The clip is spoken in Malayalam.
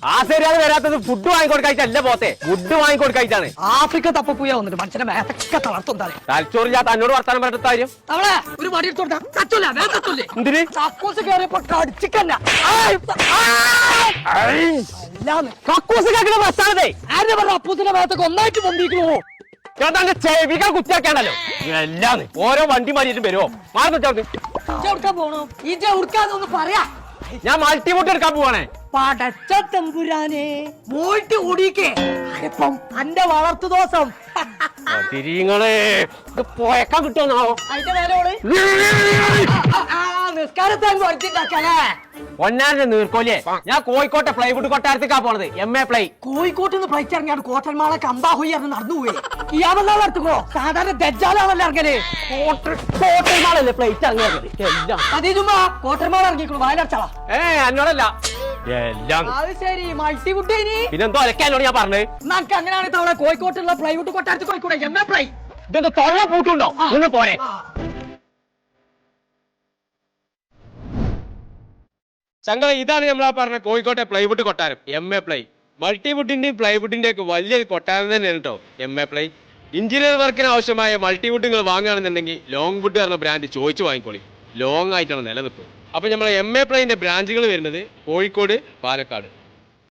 ആ ശരിയാണ് വരാത്തത്. ഫുഡ് വാങ്ങിക്കൊടുക്കായിട്ടല്ല പോത്തെ, ഫുഡ് വാങ്ങിക്കൊടുക്കായിട്ടാണ്. ആഫ്രിക്ക തപ്പൂയ വന്നിട്ട് മനുഷ്യനെ മേത്തൊക്കെ തളർത്തുണ്ടാണ്. തലച്ചോറില്ലാത്ത തന്നോട് വർത്താനം പറഞ്ഞ കാര്യം. അവളെ ഒരു മടി എന്തിന് കക്കൂസ് കയറിയപ്പോ കടിച്ചിക്കല്ല കക്കൂസ് കേൾക്കുന്ന പ്രസ്ഥാനത്തെ ആരുടെ പറഞ്ഞ അപ്പൂസിന്റെ മേത്തൊക്കെ ഒന്നായിട്ട് പൊന്തിക്കണോ? ചേട്ടാ ചെവികൾ കുത്തിയാക്കാണല്ലോ എല്ലാം. ഓരോ വണ്ടി മാറിയിട്ടും വരുമോ? മാറി എടുക്കാൻ പോണോ? ഇജ ഉടുക്കാന്നൊന്ന് പറയാ. ഞാൻ മൾട്ടിമൂട്ട് എടുക്കാൻ പോവാണേ. പടച്ച തമ്പുരാനെ പോയിട്ട് ഓടിക്കേ. ഇപ്പം അന്റെ വളർത്തു ദോഷം തിരിങ്ങളെ പോയക്കാൻ കിട്ടുമെന്നാവോ? അതിന്റെ മേലോട് നിസ്കാരത്താൻ പഠിച്ചിട്ടാക്കല്ലേ. ഒന്നാരുടെ നീർക്കോലിയെ ഞാൻ കോഴിക്കോട്ടെ പ്ലൈവുഡ് കൊട്ടാരത്തേക്കാ പോണത്. MA പ്ലൈ കോഴിക്കോട്ട് നിന്ന് ഫ്ലൈറ്റ് ഇറങ്ങിയാണ് കോട്ടന്മാളെ കമ്പാഹോയി അറിഞ്ഞ് നടന്നുപോയി. ഇയാളെല്ലാം നടത്തുക്കോ. സാധാരണ ദജ്ജാലാണല്ലോ ഇറങ്ങല്. കോട്ടന്മാളല്ലേ ഫ്ലൈറ്റ് ഇറങ്ങിയത്. അതീതുമ്പോ കോട്ടന്മാൾ ഇറങ്ങിക്കണു വയലടച്ചാളാ. എന്നോടല്ല എല്ലാം. അത് ശരി മൾട്ടിവുഡ് ഇനി പിന്നെന്തോ അലക്കാനോട് ഞാൻ പറഞ്ഞത്. നമുക്ക് അങ്ങനെയാണെങ്കിൽ തവണ കോഴിക്കോട്ടുള്ള പ്ലൈവുഡ് കൊട്ടാരത്തിൽ കോഴിക്കോട്ടെ MA പ്ലൈ. ഇതെന്താ തൊഴ പൂട്ടുണ്ടോ? ഒന്ന് പോരെ. ചങ്ക ഇതാണ് നമ്മളാ പറഞ്ഞ കോഴിക്കോട്ടെ പ്ലൈവുഡ് കൊട്ടാരം MA പ്ലൈ. മൾട്ടിവുഡിന്റെയും പ്ലൈവുഡിന്റെ ഒക്കെ വലിയൊരു കൊട്ടാരം തന്നെയാണ് കേട്ടോ MA പ്ലൈ. ഇന്റീരിയർ വർക്കിന് ആവശ്യമായ മൾട്ടിവുഡ് നിങ്ങൾ വാങ്ങുകയാണെന്നുണ്ടെങ്കിൽ ലോങ് വുഡ് എന്ന ബ്രാൻഡ് ചോദിച്ചു വാങ്ങിക്കോളി. ലോങ് ആയിട്ടാണ് നിലനിൽപ്പ്. അപ്പൊ നമ്മളെ MA പ്ലൈന്റെ ബ്രാഞ്ചുകൾ വരുന്നത് കോഴിക്കോട്, പാലക്കാട്.